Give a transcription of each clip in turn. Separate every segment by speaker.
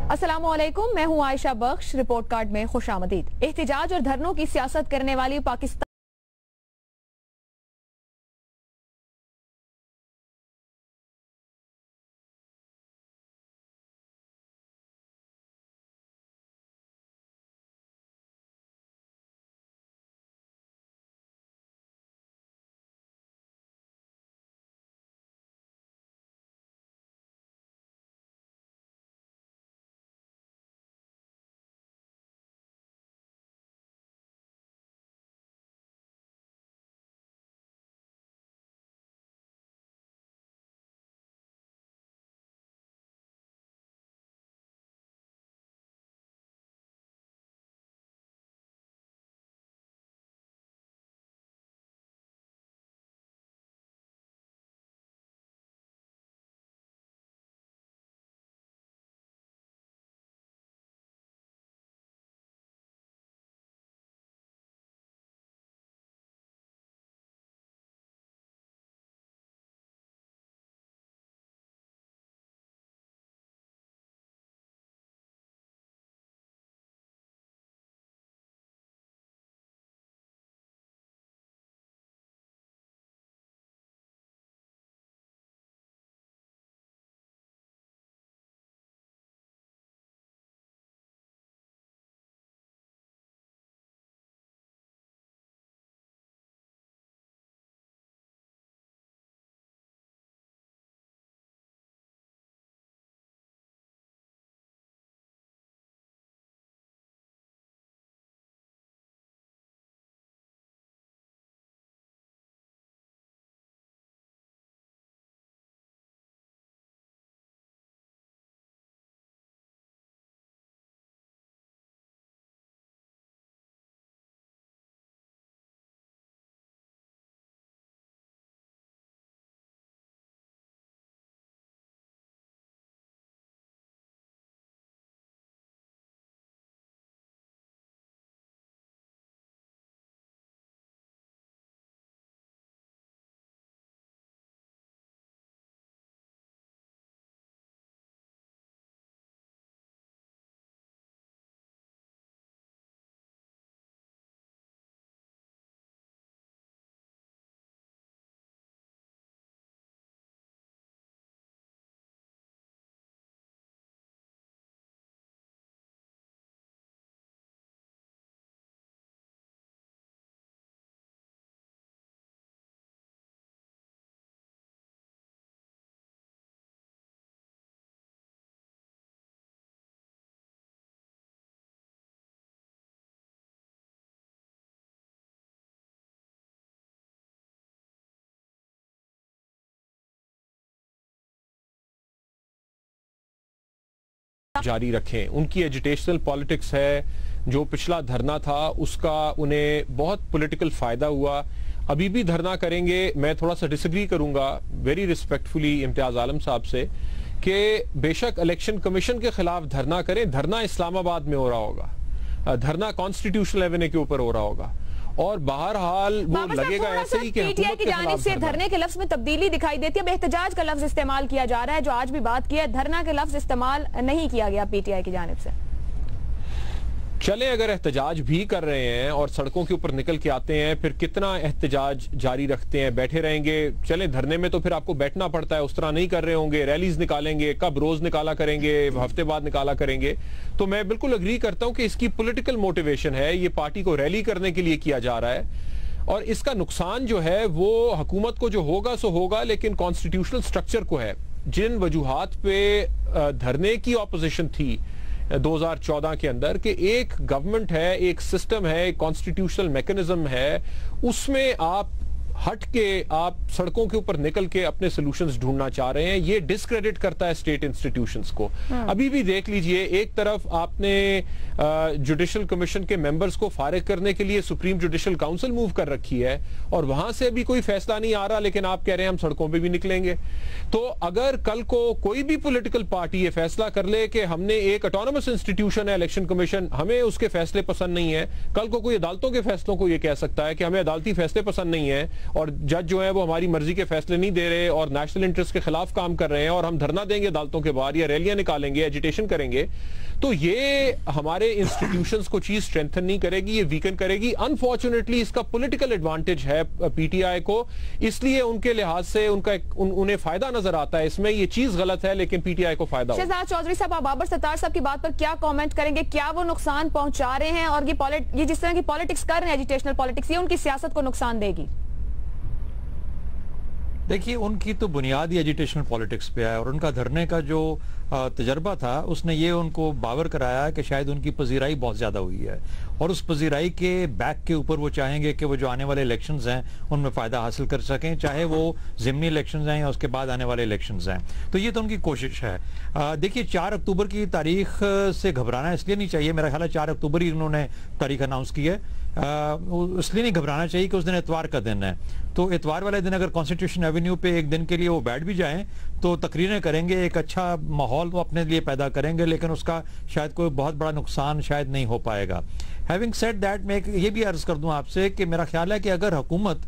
Speaker 1: अस्सलामुअलैकुम, मैं हूं आयशा बख्श। रिपोर्ट कार्ड में खुशामदीद। एहतिजाज और धरनों की सियासत करने वाली पाकिस्तान
Speaker 2: जारी रखें। उनकी एजुटेशनल पॉलिटिक्स है, जो पिछला धरना था उसका उन्हें बहुत पॉलिटिकल फायदा हुआ। अभी भी धरना करेंगे। मैं थोड़ा सा डिसएग्री करूंगा वेरी रिस्पेक्टफुली इम्तियाज आलम साहब से कि बेशक इलेक्शन कमीशन के खिलाफ धरना करें, धरना इस्लामाबाद में हो रहा होगा, धरना कॉन्स्टिट्यूशनल एवेन्यू के ऊपर हो रहा होगा और बहरहाल वो लगेगा ऐसे ही कि
Speaker 1: पीटीआई की जानिब से धरने के लफ्ज में तब्दीली दिखाई देती है। अब एहतजाज का लफ्ज इस्तेमाल किया जा रहा है, जो आज भी बात किया है, धरना के लफ्ज इस्तेमाल नहीं किया गया पीटीआई की जानिब से।
Speaker 2: चले अगर एहतजाज भी कर रहे हैं और सड़कों के ऊपर निकल के आते हैं, फिर कितना एहतजाज जारी रखते हैं, बैठे रहेंगे। चले धरने में तो फिर आपको बैठना पड़ता है, उस तरह नहीं कर रहे होंगे, रैलीज निकालेंगे, कब रोज निकाला करेंगे, हफ्ते बाद निकाला करेंगे। तो मैं बिल्कुल अग्री करता हूं कि इसकी पॉलिटिकल मोटिवेशन है, ये पार्टी को रैली करने के लिए किया जा रहा है और इसका नुकसान जो है वो हुकूमत को जो होगा सो होगा, लेकिन कॉन्स्टिट्यूशनल स्ट्रक्चर को है। जिन वजूहात पे धरने की ऑपोजिशन थी 2014 के अंदर कि एक गवर्नमेंट है, एक सिस्टम है, एक कॉन्स्टिट्यूशनल मैकेनिज्म है, उसमें आप हट के आप सड़कों के ऊपर निकल के अपने सॉल्यूशंस ढूंढना चाह रहे हैं, ये डिस्क्रेडिट करता है स्टेट इंस्टीट्यूशंस को। अभी भी देख लीजिए, एक तरफ आपने जुडिशल कमीशन के मेंबर्स को फारिग करने के लिए सुप्रीम जुडिशल काउंसिल मूव कर रखी है और वहां से अभी कोई फैसला नहीं आ रहा, लेकिन आप कह रहे हैं हम सड़कों पे भी निकलेंगे। तो अगर कल को कोई भी पॉलिटिकल पार्टी ये फैसला कर ले कि हमने एक ऑटोनमस इंस्टीट्यूशन है इलेक्शन कमीशन, हमें उसके फैसले पसंद नहीं है, कल को कोई अदालतों के फैसलों को ये कह सकता है कि हमें अदालती फैसले पसंद नहीं है, और जज जो है वो हमारी मर्जी के फैसले नहीं दे रहे और नेशनल इंटरेस्ट के खिलाफ काम कर रहे हैं और हम धरना देंगे अदालतों के बाहर या रैलियां निकालेंगे, एजिटेशन करेंगे, तो ये हमारे इंस्टीट्यूशंस को चीज स्ट्रेंथन नहीं करेगी, ये वीकन करेगी। अनफॉर्चुनेटली इसका पॉलिटिकल एडवांटेज है पीटीआई को, इसलिए उनके लिहाज से उन्हें फायदा नजर आता है इसमें। ये चीज गलत है लेकिन पीटीआई को फायदा।
Speaker 1: शहजाद चौधरी साहब, आप बाबर सत्तार साहब की बात पर क्या कमेंट करेंगे? क्या वो नुकसान पहुंचा रहे हैं और ये जिस तरह की पॉलिटिक्स कर रहे हैं, एजुटेशनल पॉलिटिक्स, ये उनकी सियासत को नुकसान देगी?
Speaker 3: देखिए, उनकी तो बुनियाद ही एजुटेशनल पॉलिटिक्स पे है और उनका धरने का जो तजर्बा था उसने ये उनको बावर कराया कि शायद उनकी पजीराई बहुत ज्यादा हुई है और उस पजीराई के बैक के ऊपर वो चाहेंगे कि वो जो आने वाले इलेक्शंस हैं उनमें फायदा हासिल कर सकें, चाहे वो ज़िमनी इलेक्शंस हैं या उसके बाद आने वाले इलेक्शंस हैं। तो ये तो उनकी कोशिश है। देखिए, 4 अक्टूबर की तारीख से घबराना इसलिए नहीं चाहिए, मेरा ख्याल है 4 अक्टूबर ही उन्होंने तारीख अनाउंस की है, इसलिए नहीं घबराना चाहिए कि उस दिन इतवार का दिन है। तो इतवार वाले दिन अगर कॉन्स्टिट्यूशन एवेन्यू पे एक दिन के लिए वो बैठ भी जाएं तो तकरीरें करेंगे, एक अच्छा माहौल वो अपने लिए पैदा करेंगे, लेकिन उसका शायद कोई बहुत बड़ा नुकसान शायद नहीं हो पाएगा। हैविंग सेड दैट, मैं ये भी अर्ज कर दूं आपसे कि मेरा ख्याल है कि अगर हुकूमत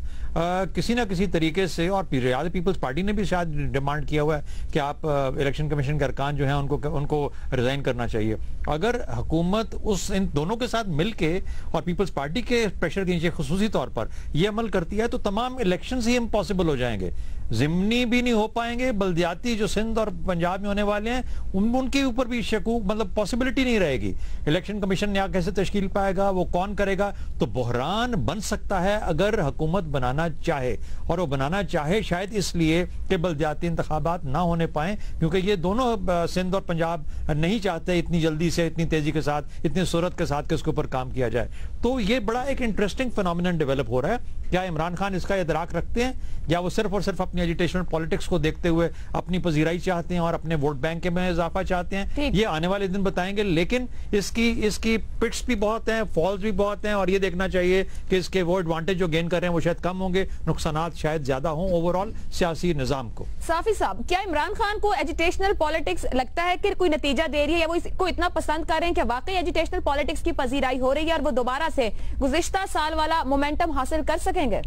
Speaker 3: किसी ना किसी तरीके से, और पीपल्स पार्टी ने भी शायद डिमांड किया हुआ है कि आप इलेक्शन कमीशन के अरकान जो हैं उनको रिजाइन करना चाहिए, अगर हुकूमत इन दोनों के साथ मिलके और पीपल्स पार्टी के प्रेशर के नीचे खुसूसी तौर पर यह अमल करती है तो तमाम इलेक्शन ही इम्पॉसिबल हो जाएंगे, जिमनी भी नहीं हो पाएंगे, बल्दियाती जो सिंध और पंजाब में होने वाले हैं उनके ऊपर भी शकूक, मतलब पॉसिबिलिटी नहीं रहेगी। इलेक्शन कमीशन यहाँ कैसे तश्कील पाएगा, वो कौन करेगा? तो बहरान बन सकता है अगर हुकूमत बनाना चाहे, और वो बनाना चाहे शायद इसलिए कि बल्दियाती इंतखाबात ना होने पाए, क्योंकि ये दोनों सिंध और पंजाब नहीं चाहते इतनी जल्दी से, इतनी तेजी के साथ, इतनी सूरत के साथ कि उसके ऊपर काम किया जाए। तो ये बड़ा एक इंटरेस्टिंग फिनोमिनन डेवलप हो रहा है। क्या इमरान खान इसका इदराक रखते हैं या वो सिर्फ और सिर्फ अपनी एजुटेशनल पॉलिटिक्स को देखते हुए अपनी पजीराई चाहते हैं और अपने वोट बैंक में इजाफा चाहते हैं? ये आने वाले दिन बताएंगे, लेकिन इसकी पिट्स भी बहुत हैं, फॉल्स भी बहुत हैं, और ये देखना चाहिए कि इसके वो एडवांटेज जो गेन कर रहे हैं वो शायद कम होंगे, नुकसानात शायद ज्यादा हों ओवरऑल सियासी निजाम को।
Speaker 1: साफी साहब, क्या इमरान खान को एजुटेशनल पॉलिटिक्स लगता है कि कोई नतीजा दे रही है या वो इसको इतना पसंद कर रहे हैं कि वाकई एजुटेशनल पॉलिटिक्स की पजीराई हो रही है और वो दोबारा से गुज़िश्ता साल वाला मोमेंटम हासिल कर सकेंगे?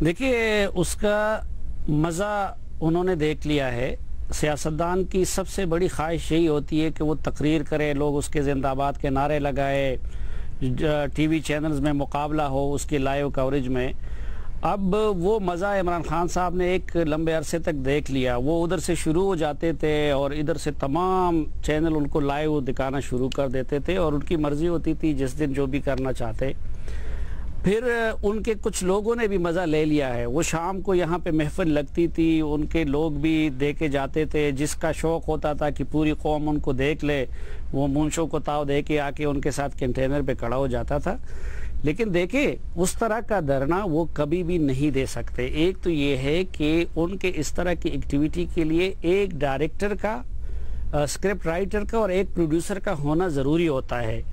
Speaker 4: देखिए, उसका मज़ा उन्होंने देख लिया है। सियासतदान की सबसे बड़ी ख्वाहिश यही होती है कि वो तकरीर करे, लोग उसके जिंदाबाद के नारे लगाए, टीवी चैनल्स में मुकाबला हो उसकी लाइव कवरेज में। अब वो मज़ा इमरान खान साहब ने एक लंबे अरसे तक देख लिया। वो उधर से शुरू हो जाते थे और इधर से तमाम चैनल उनको लाइव दिखाना शुरू कर देते थे और उनकी मर्जी होती थी जिस दिन जो भी करना चाहते। फिर उनके कुछ लोगों ने भी मज़ा ले लिया है। वो शाम को यहाँ पे महफिल लगती थी, उनके लोग भी देखे जाते थे, जिसका शौक़ होता था कि पूरी कौम उनको देख ले, वो मुंशों को ताव दे के आके उनके साथ कंटेनर पे खड़ा हो जाता था। लेकिन देखे, उस तरह का धरना वो कभी भी नहीं दे सकते। एक तो ये है कि उनके इस तरह की एक्टिविटी के लिए एक डायरेक्टर का, स्क्रिप्ट राइटर का और एक प्रोड्यूसर का होना ज़रूरी होता है।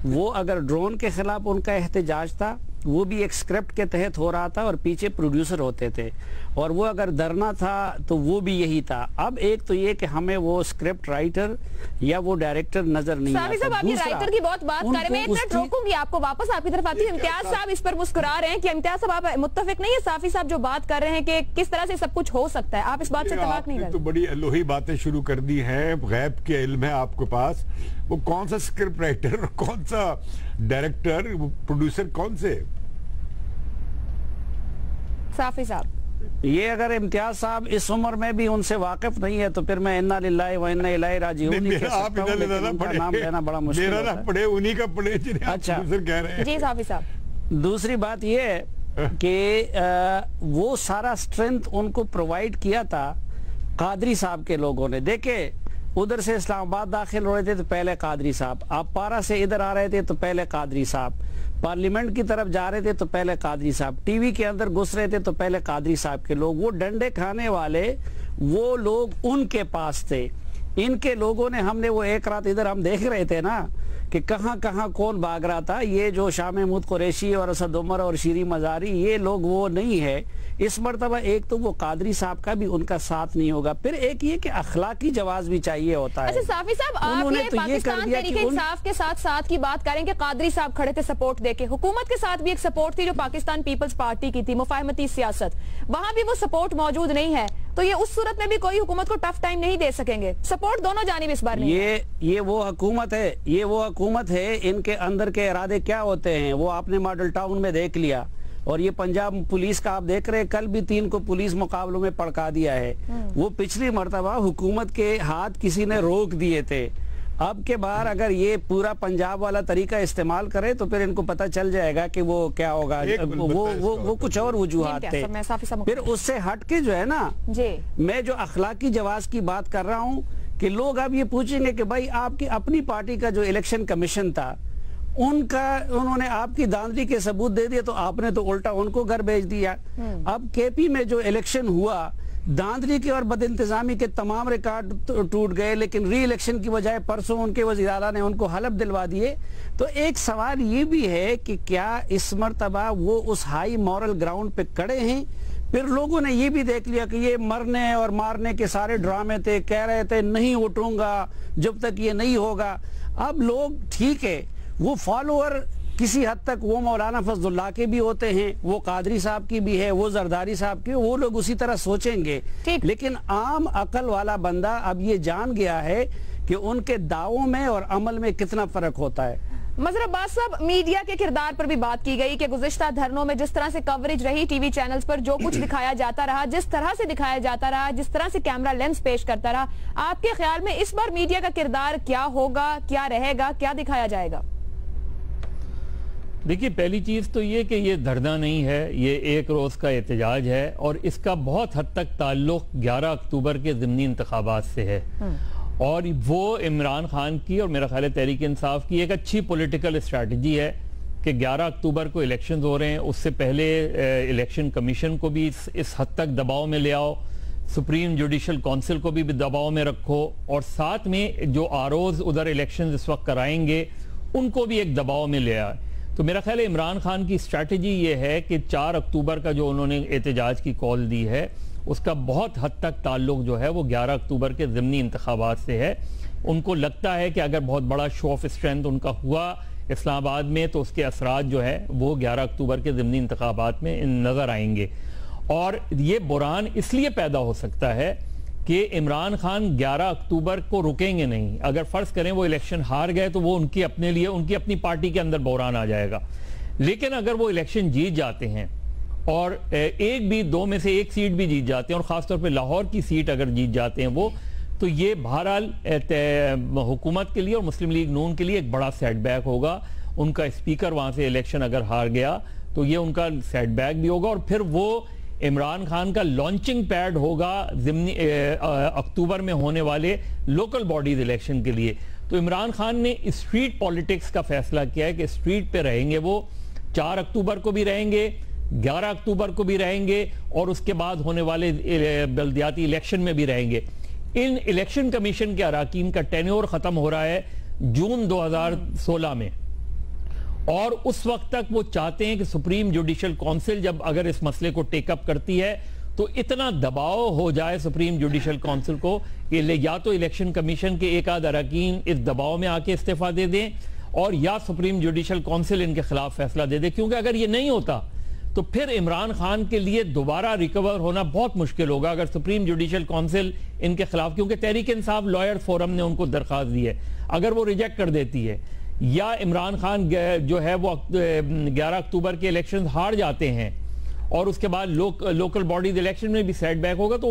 Speaker 4: वो अगर ड्रोन के खिलाफ उनका एहतजाज था, वो भी एक स्क्रिप्ट के तहत हो रहा था और पीछे प्रोड्यूसर होते थे, और वो अगर धरना था तो वो भी यही था। अब एक तो ये कि हमें वो स्क्रिप्ट राइटर या वो डायरेक्टर नजर नहीं आता।
Speaker 1: साहब, आप ये राइटर की बहुत बात कर रहे हैं, मैं एक मिनट रोकूंगी आपको, वापस आपकी तरफ आती हूँ। इम्तियाज साहब इस पर मुस्कुरा रहे हैं कि इम्तियाज साहब आप मुत्तफिक नहीं है साफी साहब जो बात कर रहे हैं कि किस तरह से सब कुछ हो सकता है? आप इस बात से इत्तेफाक नहीं करते?
Speaker 5: तो बड़ी लोही बातें शुरू कर दी हैं, गैब के इल्म है आपके पास। वो कौन सा स्क्रिप्ट राइटर, कौन सा डायरेक्टर, प्रोड्यूसर, कौन से?
Speaker 1: साफी साहब,
Speaker 4: ये अगर इम्तियाज साहब इस उम्र में भी उनसे वाकिफ नहीं है तो फिर मैं इन्ना लिल्लाहि व इन्ना इलैहि राजिऊन नहीं कह सकता हूं, लेकिन उनका नाम लेना बड़ा मुश्किल है।
Speaker 5: मेरा ना पढ़े, उन्हीं का पढ़े जिन्हें
Speaker 4: अच्छा
Speaker 5: कह रहे हैं।
Speaker 1: जी साफी साहब,
Speaker 4: दूसरी बात ये है कि वो सारा स्ट्रेंथ उनको प्रोवाइड किया था कादरी साहब के लोगों ने। देखे, उधर से इस्लामाबाद दाखिल हो रहे थे तो पहले कादरी साहब, आप पारा से इधर आ रहे थे तो पहले कादरी साहब, पार्लियामेंट की तरफ जा रहे थे तो पहले कादरी साहब, टीवी के अंदर घुस रहे थे तो पहले कादरी साहब के लोग। वो डंडे खाने वाले वो लोग उनके पास थे। इनके लोगों ने, हमने वो एक रात इधर हम देख रहे थे ना कि कहां कहां कौन भाग रहा था। ये जो शाह महमूद कुरैशी और असद उमर और शीरी मजारी, ये लोग वो नहीं है। इस मर्तबा एक तो वो कादरी साहब का भी उनका साथ नहीं होगा, फिर एक ये कि अखलाकी जवाब भी चाहिए होता है।
Speaker 1: अच्छा साफी साहब, आप ये पाकिस्तान तहरीक इंसाफ के साथ की बात करें कि कादरी साहब खड़े थे सपोर्ट देके, हुकूमत के साथ भी एक सपोर्ट थी जो पाकिस्तान पीपल्स पार्टी की थी, मुफाहमती सियासत, वहां भी वो सपोर्ट मौजूद नहीं है, तो ये उस सूरत में भी कोई हुकूमत को टफ टाइम नहीं दे सकेंगे। सपोर्ट दोनों जानिब इस बार नहीं है।
Speaker 4: ये वो हुकूमत है, ये वो हुकूमत है, इनके अंदर के इरादे क्या होते हैं वो आपने मॉडल टाउन में देख लिया। और ये पंजाब पुलिस का आप देख रहे हैं, कल भी 3 को पुलिस मुकाबलों में पड़का दिया है। वो पिछली मर्तबा हुकूमत के हाथ किसी ने रोक दिए थे। अब के बार अगर ये पूरा पंजाब वाला तरीका इस्तेमाल करे तो फिर इनको पता चल जाएगा कि वो क्या होगा। वो कुछ और वजूहात थे। फिर उससे हट के जो है ना जी, मैं जो अखलाकी जवाब की बात कर रहा हूँ कि लोग अब ये पूछेंगे कि भाई आपकी अपनी पार्टी का जो इलेक्शन कमीशन था उन्होंने आपकी दांधली के सबूत दे दिए, तो आपने तो उल्टा उनको घर भेज दिया। अब केपी में जो इलेक्शन हुआ, दांधली के और बदइंतजामी के तमाम रिकॉर्ड टूट गए, लेकिन री इलेक्शन की बजाय परसों उनके वज़ीर आला ने उनको हलफ दिलवा दिए। तो एक सवाल ये भी है कि क्या इस मर्तबा वो उस हाई मॉरल ग्राउंड पे खड़े हैं? फिर लोगों ने ये भी देख लिया कि ये मरने और मारने के सारे ड्रामे थे, कह रहे थे नहीं उठूंगा जब तक ये नहीं होगा। अब लोग ठीक है, वो फॉलोअर किसी हद तक वो मौलाना फजलुल्लाह के भी होते हैं, वो कादरी साहब की भी है, वो जरदारी साहब की, वो लोग उसी तरह सोचेंगे। लेकिन आम अकल वाला बंदा अब ये जान गया है कि उनके दावों में और अमल में कितना फर्क होता है।
Speaker 1: मजहर अब्बास साहब, मीडिया के किरदार पर भी बात की गई कि गुज़िश्ता धरनों में जिस तरह से कवरेज रही टीवी चैनल्स पर, जो कुछ दिखाया जाता रहा, जिस तरह से दिखाया जाता रहा, जिस तरह से कैमरा लेंस पेश करता रहा, आपके ख्याल में इस बार मीडिया का किरदार क्या होगा, क्या रहेगा, क्या दिखाया जाएगा?
Speaker 6: देखिए, पहली चीज़ तो ये कि ये धरना नहीं है, ये एक रोज़ का एहतजाज है और इसका बहुत हद तक ताल्लुक 11 अक्टूबर के ज़िमनी इंतखाबात से है। और वो इमरान खान की और मेरा ख्याल है तहरीक इंसाफ की एक अच्छी पॉलिटिकल स्ट्रैटेजी है कि 11 अक्टूबर को इलेक्शन हो रहे हैं, उससे पहले इलेक्शन कमीशन को भी इस हद तक दबाव में ले आओ, सुप्रीम जुडिशल काउंसिल को भी दबाव में रखो, और साथ में जो आरओज उधर इलेक्शन इस वक्त कराएंगे उनको भी एक दबाव में ले आए। तो मेरा ख्याल है इमरान खान की स्ट्रैटेजी ये है कि 4 अक्टूबर का जो उन्होंने एहतजाज की कॉल दी है उसका बहुत हद तक ताल्लुक जो है वो 11 अक्टूबर के ज़िमनी इंतखाबात से है। उनको लगता है कि अगर बहुत बड़ा शो ऑफ स्ट्रेंथ उनका हुआ इस्लामाबाद में तो उसके असरात जो है वो 11 अक्टूबर के ज़िमनी इंतखाबात में नज़र आएंगे। और ये बुरान इसलिए पैदा हो सकता है कि इमरान खान 11 अक्टूबर को रुकेंगे नहीं। अगर फर्ज करें वो इलेक्शन हार गए तो वो उनकी अपने लिए, उनकी अपनी पार्टी के अंदर बहरान आ जाएगा। लेकिन अगर वो इलेक्शन जीत जाते हैं और एक भी 2 में से 1 सीट भी जीत जाते हैं और ख़ासतौर पे लाहौर की सीट अगर जीत जाते हैं वो, तो ये बहरहाल हुकूमत के लिए और मुस्लिम लीग नून के लिए एक बड़ा सेटबैक होगा। उनका स्पीकर वहाँ से इलेक्शन अगर हार गया तो ये उनका सेटबैक भी होगा और फिर वो इमरान खान का लॉन्चिंग पैड होगा ज़िमनी अक्टूबर में होने वाले लोकल बॉडीज इलेक्शन के लिए। तो इमरान खान ने स्ट्रीट पॉलिटिक्स का फैसला किया है कि स्ट्रीट पे रहेंगे वो, 4 अक्टूबर को भी रहेंगे, 11 अक्टूबर को भी रहेंगे और उसके बाद होने वाले बल्दियाती इलेक्शन में भी रहेंगे। इन इलेक्शन कमीशन के अराकीन का टेन्योर खत्म हो रहा है जून 2016 में और उस वक्त तक वो चाहते हैं कि सुप्रीम जुडिशल काउंसिल जब अगर इस मसले को टेकअप करती है तो इतना दबाव हो जाए सुप्रीम जुडिशल काउंसिल को कि या तो इलेक्शन कमीशन के एक आध अरकान इस दबाव में आके इस्तीफा दे दें और या सुप्रीम जुडिशल काउंसिल इनके खिलाफ फैसला दे दे। क्योंकि अगर ये नहीं होता तो फिर इमरान खान के लिए दोबारा रिकवर होना बहुत मुश्किल होगा अगर सुप्रीम जुडिशल काउंसिल इनके खिलाफ, क्योंकि तहरीक इंसाफ लॉयर फोरम ने उनको दरख्वास्त दी है, अगर वो रिजेक्ट कर देती है या इमरान खान जो है वो 11 अक्टूबर के इलेक्शन हार जाते हैं और उसके बाद लोकल बॉडीज इलेक्शन में भी सेटबैक होगा, तो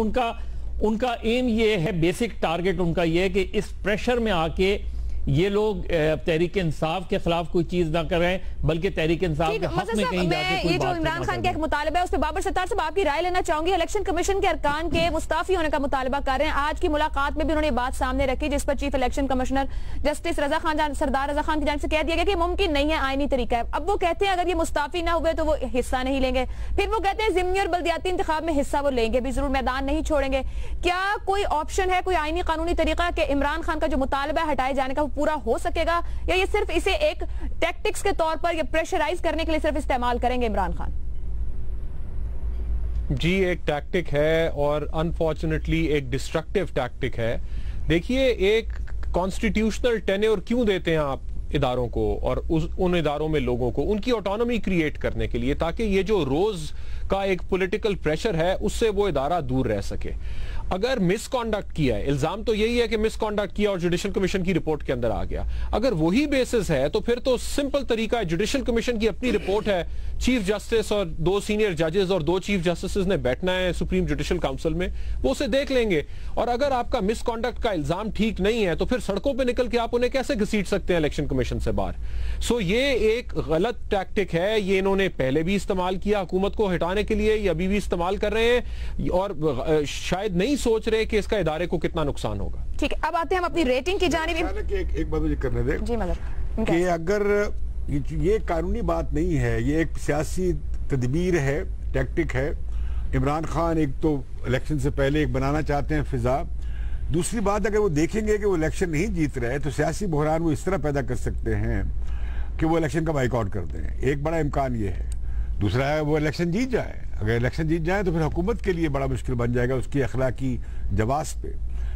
Speaker 6: उनका एम ये है, बेसिक टारगेट उनका ये है कि इस प्रेशर में आके ये लोग तहरीक इंसाफ के खिलाफ कोई चीज ना करें बल्कि तहरीक इंसाफ के हक में कहीं जाके कोई
Speaker 1: ये जो इमरान खान का एक मुतालबा है उस पर बाबर सत्तार साहब आपकी राय लेना चाहूंगी। इलेक्शन कमीशन के अरकान के मुस्ताफी होने का मुतालबा कर रहे हैं। आज की मुलाकात में भी उन्होंने बात सामने रखी जिस पर चीफ इलेक्शन कमिश्नर जस्टिस सरदार रजा खान की जानिब से कह दिया गया कि मुमकिन नहीं है, आईनी तरीका है। अब वो कहते हैं अगर ये मुस्ताफी ना हुए तो वो हिस्सा नहीं लेंगे, फिर वो कहते हैं जिमनी और बल्दियाती इंतखाब में हिस्सा वो लेंगे भी जरूर, मैदान नहीं छोड़ेंगे। क्या कोई ऑप्शन है, कोई आईनी कानूनी तरीका कि इमरान खान का जो मुतालबा हटाए जाने का पूरा हो सकेगा, या ये सिर्फ इसे एक टैक्टिक्स के तौर पर या प्रेशराइज करने के लिए सिर्फ इस्तेमाल करेंगे इमरान खान?
Speaker 2: जी, एक टैक्टिक है और अनफॉर्चुनेटली एक डिस्ट्रक्टिव टैक्टिक है। देखिए, एक कॉन्स्टिट्यूशनल टेन्योर क्यों देते हैं आप इदारों को और उन इदारों में लोगों को? उनकी ऑटोनॉमी क्रिएट करने के लिए, ताकि ये जो रोज का एक पॉलिटिकल प्रेशर है उससे वो इदारा दूर रह सके। अगर मिसकॉन्डक्ट किया है, इल्जाम तो यही है कि मिसकॉन्डक्ट किया और जुडिशल कमीशन की रिपोर्ट के अंदर आ गया, अगर वही बेसिस है तो फिर तो सिंपल तरीका है, जुडिशल कमीशन की अपनी रिपोर्ट है, चीफ जस्टिस और 2 सीनियर जजेस और 2 चीफ जस्टिस ने बैठना है सुप्रीम जुडिशल काउंसिल में, वो उसे देख लेंगे। और अगर आपका मिसकॉन्डक्ट का इल्जाम ठीक नहीं है तो फिर सड़कों पर निकल के आप उन्हें कैसे घसीट सकते हैं इलेक्शन कमीशन से बाहर? सो ये एक गलत टैक्टिक है, ये इन्होंने पहले भी इस्तेमाल किया हुकूमत को हटाने के लिए, ये अभी भी इस्तेमाल कर रहे हैं और शायद नहीं सोच रहे कि इसका इदारे को कितना नुकसान होगा।
Speaker 1: ठीक है, अब आते हैं हम अपनी रेटिंग की जानिब।
Speaker 5: एक बात मुझे करने दे
Speaker 1: जी मतलब
Speaker 5: कि अगर ये कानूनी बात नहीं है, ये एक सियासी तदबीर है, टैक्टिक है। इमरान खान एक तो इलेक्शन से पहले एक बनाना चाहते हैं फिजा, दूसरी बात अगर वो देखेंगे कि वो इलेक्शन नहीं जीत रहे तो सियासी बहरान वो इस तरह पैदा कर सकते हैं कि वो इलेक्शन का बाइकआउट कर दें। एक बड़ा इम्कान ये है। दूसरा है वो इलेक्शन जीत जाए। अगर इलेक्शन जीत जाए तो फिर हुकूमत के लिए बड़ा मुश्किल बन जाएगा उसकी अखलाकी जवाब पे।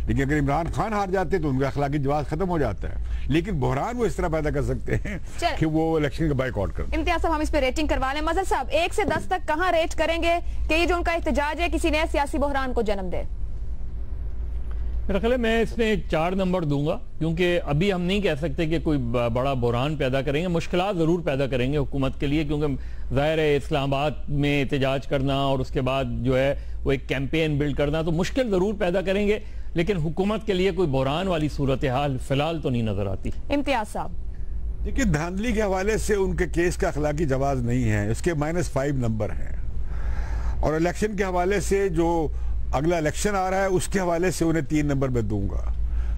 Speaker 5: लेकिन अगर इमरान खान हार जाते तो उनका अखलाकी जवाब खत्म हो जाता है। लेकिन बहरान वो इस तरह पैदा कर सकते हैं कि वो इलेक्शन का बाइकआउट कर दें।
Speaker 1: इम्तियाज साहब, हम इस पे रेटिंग करवा लें। मजहर साहब, 1 से 10 तक कहां रेट करेंगे कि ये जो उनका एहतजाज है किसी नए सियासी बहरान को जन्म दे?
Speaker 6: मेरा ख्याल है मैं इसमें 4 नंबर दूंगा, क्योंकि अभी हम नहीं कह सकते कि कोई बड़ा बुरहान पैदा करेंगे। मुश्किलात ज़रूर पैदा करेंगे हुकूमत के लिए, क्योंकि ज़ाहिर है इस्लामाबाद में एहतजाज करना और उसके बाद जो है वो एक कैंपेन बिल्ड करना तो मुश्किल ज़रूर पैदा करेंगे, लेकिन हुकूमत के लिए कोई बुरहान वाली सूरत हाल फिलहाल तो नहीं नजर आती।
Speaker 1: इम्तियाज साहब,
Speaker 5: देखिए, धांधली के हवाले से उनके केस का अखलाकी जवाब नहीं है, इसके -5 नंबर है। और इलेक्शन के हवाले से जो अगला इलेक्शन आ रहा है उसके हवाले से उन्हें 3 नंबर में दूंगा।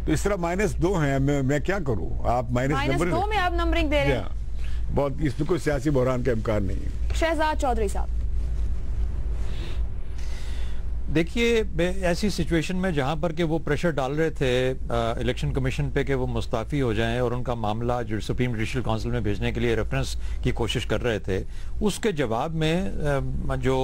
Speaker 5: तो इस तरह -2 हैं। मैं क्या करूं? आप
Speaker 1: -2 में आप नंबरिंग दे रहे हैं।
Speaker 5: बहुत, इसमें कोई सियासी बहरान का इम्कान नहीं है।
Speaker 1: शहजाद चौधरी साहब,
Speaker 3: देखिए, ऐसी सिचुएशन में जहां पर कि वो प्रेशर डाल रहे थे इलेक्शन कमीशन पे कि वो मुस्ताफ़ी हो जाएं और उनका मामला जो सुप्रीम जुडिशल काउंसिल में भेजने के लिए रेफरेंस की कोशिश कर रहे थे, उसके जवाब में जो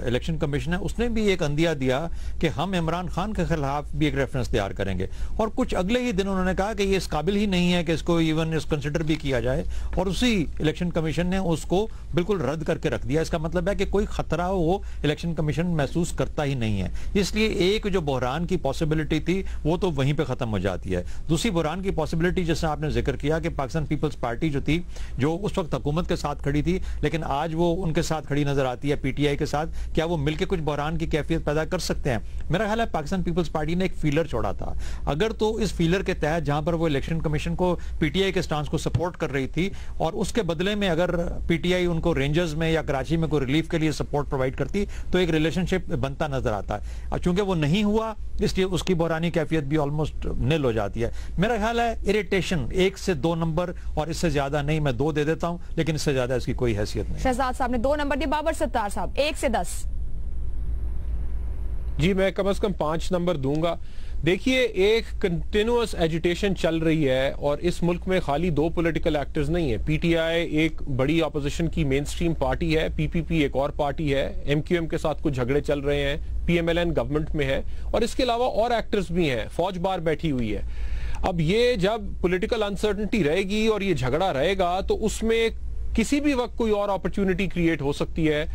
Speaker 3: इलेक्शन कमीशन है उसने भी एक अंदिया दिया कि हम इमरान खान के खिलाफ भी एक रेफरेंस तैयार करेंगे। और कुछ अगले ही दिन उन्होंने कहा कि ये इस काबिल ही नहीं है कि इसको इवन इस कंसिडर भी किया जाए, और उसी इलेक्शन कमीशन ने उसको बिल्कुल रद्द करके रख दिया। इसका मतलब है कि कोई खतरा वो इलेक्शन कमीशन महसूस करता ही नहीं है। इसलिए एक जो बहरान की पॉसिबिलिटी थी वो तो वहीं पे खत्म हो जाती है। दूसरी बहरान की पॉसिबिलिटी, जैसे आपने जिक्र किया कि पाकिस्तान पीपल्स पार्टी जो थी, जो उस वक्त हुकूमत के साथ खड़ी थी लेकिन आज वो उनके साथ खड़ी नजर आती है पीटीआई के साथ, क्या वो मिलकर कुछ बहरान की कैफियत पैदा कर सकते हैं? मेरा ख्याल है पाकिस्तान पीपल्स पार्टी ने एक फीलर छोड़ा था। अगर तो इस फीलर के तहत जहां पर वो इलेक्शन कमीशन को पीटीआई के स्टांस को सपोर्ट कर रही थी और उसके बदले में अगर पीटीआई उनको रेंजर्स में या कराची में कोई रिलीफ के लिए सपोर्ट प्रोवाइड करती तो एक रिलेशनशिप बनता नजर आता है। चूंकि वो नहीं हुआ इसलिए उसकी बहरानी कैफियत भी ऑलमोस्ट निल हो जाती है। मेरा ख्याल है इरिटेशन 1 से 2 नंबर, और इससे ज्यादा नहीं। मैं 2 दे देता हूं, लेकिन इससे ज्यादा इसकी कोई हैसियत नहीं।
Speaker 1: शहजाद साहब ने 2 नंबर दिए। बाबर सत्तार साहब, 1 से 10।
Speaker 2: जी, मैं कम से कम 5 नंबर दूंगा। देखिए, एक कंटिन्यूअस एजिटेशन चल रही है और इस मुल्क में खाली 2 पॉलिटिकल एक्टर्स नहीं है। पीटीआई एक बड़ी अपोजिशन की मेन स्ट्रीम पार्टी है, पीपीपी एक और पार्टी है, एमक्यूएम के साथ कुछ झगड़े चल रहे हैं, पीएमएलएन गवर्नमेंट में है, और इसके अलावा और एक्टर्स भी हैं, फौज बार बैठी हुई है। अब ये जब पॉलिटिकल अनसर्टेनिटी रहेगी और ये झगड़ा रहेगा तो उसमें किसी भी वक्त कोई और अपॉर्चुनिटी क्रिएट हो सकती है।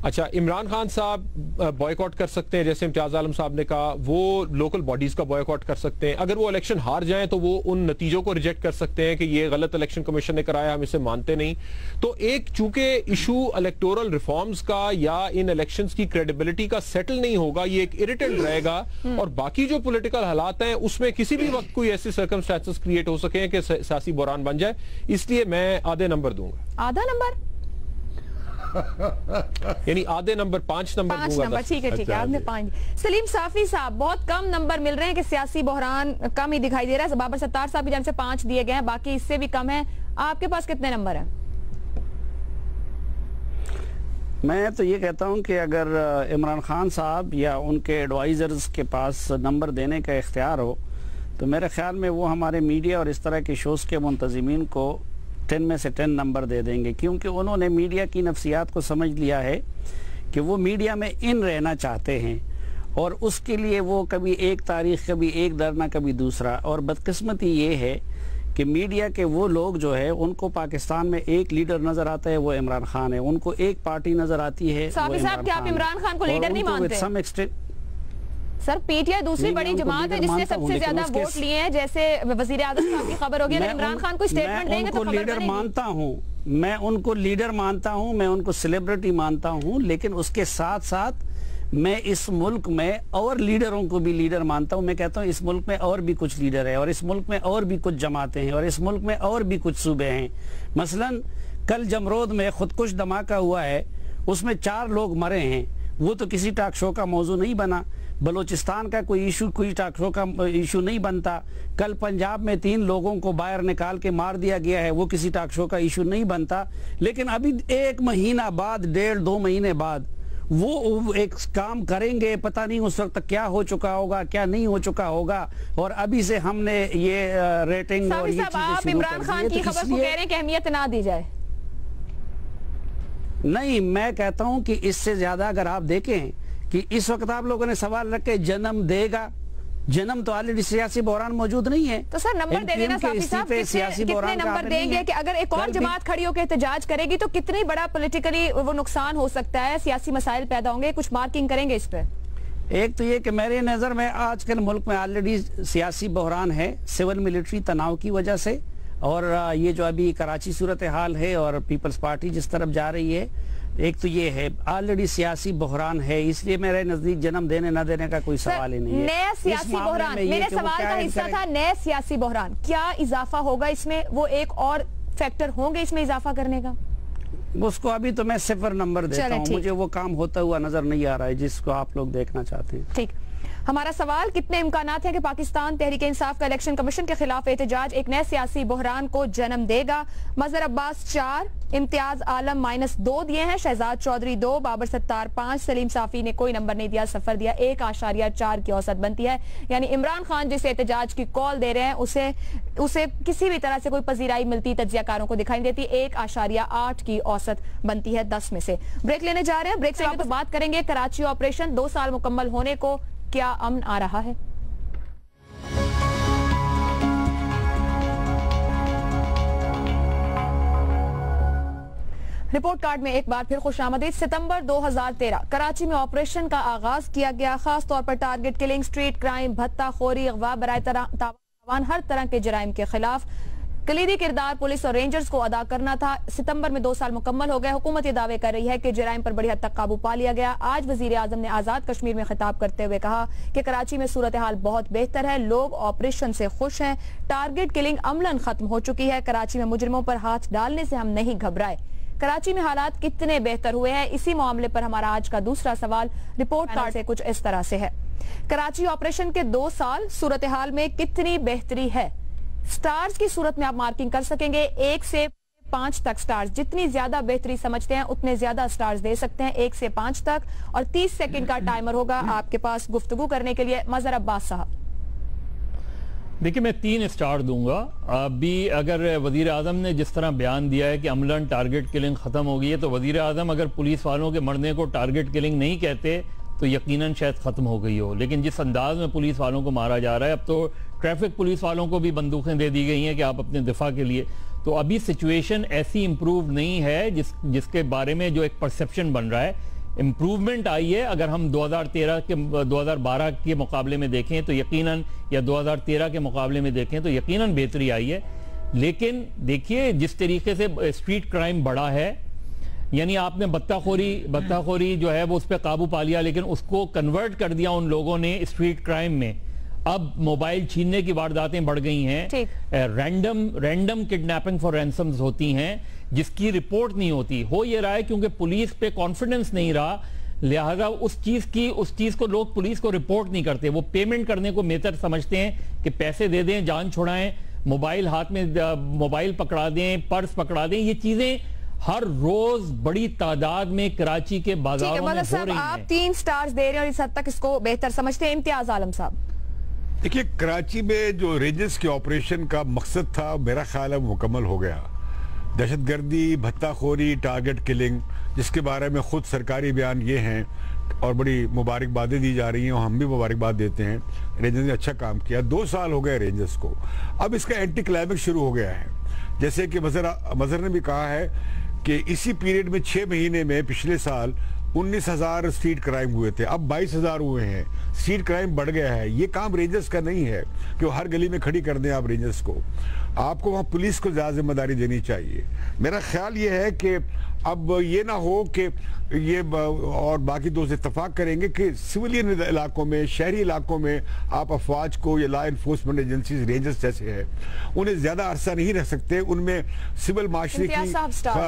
Speaker 2: अच्छा, इमरान खान साहब बॉयकॉट कर सकते हैं, जैसे इम्तियाज आलम साहब ने कहा, वो लोकल बॉडीज का बॉयकॉट कर सकते हैं। अगर वो इलेक्शन हार जाएं तो वो उन नतीजों को रिजेक्ट कर सकते हैं कि ये गलत इलेक्शन कमीशन ने कराया, हम इसे मानते नहीं। तो एक चूंकि इशू इलेक्टोरल रिफॉर्म्स का या इन इलेक्शंस की क्रेडिबिलिटी का सेटल नहीं होगा, ये एक इरिटेंट रहेगा, और बाकी जो पॉलिटिकल हालात हैं उसमें किसी भी वक्त कोई ऐसी सर्कमस्टेंसेस क्रिएट हो सके कि सियासी बहरान बन जाए। इसलिए मैं आधे नंबर दूंगा।
Speaker 1: आधा नंबर
Speaker 2: यानी आधे नंबर, 5 नंबर दूंगा।
Speaker 1: ठीक है, ठीक है, आपने 5। सलीम साफी साहब, बहुत कम नंबर मिल रहे हैं कि सियासी बहरान कम ही दिखाई दे रहा है। बाबर सत्तार साहब की जानिब से 5 दिए गए हैं, बाकी इससे भी कम है। आपके पास कितने नंबर हैं?
Speaker 4: मैं तो ये कहता हूं कि अगर इमरान खान साहब या उनके एडवाइजर्स के पास नंबर देने का इख्तियार हो तो मेरे ख्याल में वो हमारे मीडिया और इस तरह के शोज़ के मुंतज़मीन को 10 में से 10 नंबर दे देंगे, क्योंकि उन्होंने मीडिया की नफ्सियात को समझ लिया है कि वो मीडिया में इन रहना चाहते हैं और उसके लिए वो कभी एक तारीख, कभी एक धरना, कभी दूसरा। और बदकिस्मती ये है कि मीडिया के वो लोग जो है उनको पाकिस्तान में एक लीडर नजर आता है, वो इमरान खान है, उनको एक पार्टी नजर आती है।
Speaker 1: साहब क्या आप इमरान खान को लीडर नहीं मानते? सर पीटीआई दूसरी बड़ी जमात है जिसने सबसे ज्यादा वोट लिए हैं, जैसे वजीर आज़म साहब की खबर होगी, इमरान खान को स्टेटमेंट देंगे तो
Speaker 4: लीडर मानता हूँ, मैं उनको लीडर मानता हूँ, मैं उनको सेलिब्रिटी मानता हूँ, लेकिन उसके साथ साथ मैं इस मुल्क में और लीडरों को भी लीडर मानता हूँ। मैं कहता हूँ इस मुल्क में और भी कुछ लीडर है और इस मुल्क में और भी कुछ जमातें हैं और इस मुल्क में और भी कुछ सूबे हैं। मसलन कल जमरोद में खुदकुश धमाका हुआ है, उसमें 4 लोग मरे हैं, वो तो किसी टॉक शो का मौजू नहीं बना। बलूचिस्तान का कोई इशू कोई टॉक शो का इशू नहीं बनता। कल पंजाब में 3 लोगों को बाहर निकाल के मार दिया गया है, वो किसी टॉक शो का इशू नहीं बनता। लेकिन अभी 1 महीना बाद, 1.5-2 महीने बाद वो एक काम करेंगे, पता नहीं उस वक्त क्या हो चुका होगा, क्या नहीं हो चुका होगा। और अभी से हमने ये रेटिंग और ये
Speaker 1: आप इमरान खान की खबर को कह रहे हैं कि अहमियत ना दी जाए?
Speaker 4: नहीं, मैं कहता हूं कि इससे ज्यादा अगर आप देखें कि इस वक्त आप लोगों ने सवाल रखे जन्म देगा, जन्म तो ऑलरेडी सियासी बहरान मौजूद नहीं है।
Speaker 1: तो सर नंबर दे देना साफी साहब, कितने नंबर देंगे कि अगर एक और जमात खड़ी होकर एहतजाज करेगी तो कितनी बड़ा पॉलिटिकली वो नुकसान हो सकता है, सियासी मसाइल पैदा होंगे, कुछ मार्किंग करेंगे इस पे?
Speaker 4: एक तो ये कि मेरे नजर में आजकल मुल्क में ऑलरेडी सियासी बहरान है सिविल मिलिट्री तनाव की वजह से, और ये जो अभी कराची सूरत हाल है और पीपल्स पार्टी जिस तरफ जा रही है, एक तो ये है ऑलरेडी सियासी बहरान है। इसलिए मेरे नजदीक जन्म देने न देने का कोई सवाल ही नहीं है।
Speaker 1: नया सियासी बहरान मेरे सवाल का हिस्सा था, नया सियासी बहरान क्या इजाफा होगा इसमें? वो एक और फैक्टर होंगे इसमें इजाफा करने का?
Speaker 4: उसको अभी तो मैं 0 नंबर देता हूँ, मुझे वो काम होता हुआ नजर नहीं आ रहा है जिसको आप लोग देखना चाहते हैं।
Speaker 1: ठीक, हमारा सवाल, कितने इम्कानात हैं कि पाकिस्तान तहरीक इंसाफ का इलेक्शन कमीशन के खिलाफ एहतजाज एक नए सियासी बहरान को जन्म देगा? मजहर अब्बास 4, इम्तियाज आलम -2 दिए हैं, शहजाद चौधरी 2, बाबर सत्तार 5, सलीम साफी ने कोई नंबर नहीं दिया, सफर दिया। 1.4 की औसत बनती है। यानी इमरान खान जिसे एहतजाज की कॉल दे रहे हैं उसे किसी भी तरह से कोई पजीराई मिलती तज्जियाकारों को दिखाई देती। 1.8 की औसत बनती है 10 में से। ब्रेक लेने जा रहे हैं, ब्रेक से वापस बात करेंगे। कराची ऑपरेशन 2 साल मुकम्मल होने को, क्या अमन आ रहा है? रिपोर्ट कार्ड में एक बार फिर खुशामदीद। सितंबर 2013 कराची में ऑपरेशन का आगाज किया गया, खास तौर पर टारगेट किलिंग, स्ट्रीट क्राइम, भत्ताखोरी, अगवा, बराए तावान, हर तरह के जराइम के खिलाफ कलीदी किरदार पुलिस और रेंजर्स को अदा करना था। सितंबर में 2 साल मुकम्मल हो गए। हुकूमत ये दावे कर रही है कि जराइम पर बड़ी हद तक काबू पा लिया गया। आज वजीर आजम ने आजाद कश्मीर में खिताब करते हुए कहा कि कराची में सूरत हाल बहुत बेहतर है, लोग ऑपरेशन से खुश हैं, टारगेट किलिंग अमलन खत्म हो चुकी है, कराची में मुजरिमों पर हाथ डालने से हम नहीं घबराए। कराची में हालात कितने बेहतर हुए हैं, इसी मामले पर हमारा आज का दूसरा सवाल रिपोर्ट कार्ड से कुछ इस तरह से है। कराची ऑपरेशन के 2 साल सूरत हाल में कितनी बेहतरी है? स्टार्स की सूरत में आप मार्किंग कर सकेंगे 1 से 5 तक। स्टार्स जितनी ज्यादा बेहतरी समझते हैं उतने ज्यादा स्टार्स दे सकते हैं 1 से 5 तक, और 30 सेकंड का टाइमर होगा आपके पास गुफ्तगू करने के लिए। मजहर अब्बास साहब।
Speaker 6: देखिए, मैं 3 स्टार दूंगा। अभी अगर वजीर आजम ने जिस तरह बयान दिया है कि अमलन टारगेट किलिंग खत्म हो गई है, तो वजीर आजम अगर पुलिस वालों के मरने को टारगेट किलिंग नहीं कहते तो यकीनन शायद खत्म हो गई हो। लेकिन जिस अंदाज में पुलिस वालों को मारा जा रहा है, अब तो ट्रैफिक पुलिस वालों को भी बंदूकें दे दी गई हैं कि आप अपने दिफा के लिए, तो अभी सिचुएशन ऐसी इंप्रूव नहीं है जिसके बारे में जो एक परसेप्शन बन रहा है। इम्प्रूवमेंट आई है, अगर हम 2012 के मुकाबले में देखें तो यकीनन, या 2013 के मुकाबले में देखें तो यकीनन बेहतरी आई है। लेकिन देखिए जिस तरीके से स्ट्रीट क्राइम बढ़ा है, यानी आपने बत्ताखोरी जो है वो उस पर काबू पा लिया, लेकिन उसको कन्वर्ट कर दिया उन लोगों ने स्ट्रीट क्राइम में। अब मोबाइल छीनने की वारदातें बढ़ गई हैं, रैंडम किडनैपिंग फॉर रैंसम्स होती हैं जिसकी रिपोर्ट नहीं होती। हो ये रहा है क्योंकि पुलिस पे कॉन्फिडेंस नहीं रहा, लिहाजा उस चीज को लोग पुलिस को रिपोर्ट नहीं करते। वो पेमेंट करने को बेहतर समझते हैं कि पैसे दे दें, जान छुड़ाएं, मोबाइल हाथ में मोबाइल पकड़ा दें, पर्स पकड़ा दें। ये चीजें हर रोज बड़ी तादाद में कराची के बाजारों में हो रही हैं।
Speaker 1: आप 3 स्टार्स दे रहे हैं और इस हद तक इसको बेहतर समझते हैं। इम्तियाज आलम साहब।
Speaker 5: देखिए, कराची में जो रेंजर्स के ऑपरेशन का मकसद था, मेरा ख्याल है मुकम्मल हो गया। दहशतगर्दी, भत्ताखोरी, टारगेट किलिंग, जिसके बारे में खुद सरकारी बयान ये हैं और बड़ी मुबारकबादें दी जा रही हैं और हम भी मुबारकबाद देते हैं। रेंजर्स ने अच्छा काम किया, 2 साल हो गए रेंजर्स को। अब इसका एंटी क्लाइमेक्स शुरू हो गया है। जैसे कि मजहर ने भी कहा है कि इसी पीरियड में 6 महीने में पिछले साल 19,000 स्ट्रीट क्राइम हुए थे, अब 22,000 हुए हैं। स्ट्रीट क्राइम बढ़ गया है। ये काम रेंजर्स का नहीं है कि वो हर गली में खड़ी कर दें आप रेंजर्स को। आपको वहाँ पुलिस को ज़्यादा जिम्मेदारी देनी चाहिए। मेरा ख्याल ये है कि अब ये ना हो कि ये और बाकी दोस्त इत्तफाक करेंगे कि सिविलियन इलाकों में, शहरी इलाकों में आप अफवाज को, या लॉ इन्फोर्समेंट एजेंसीज, रेंजर्स जैसे हैं, उन्हें ज़्यादा अरसा नहीं रख सकते। उनमें सिविल माशरे की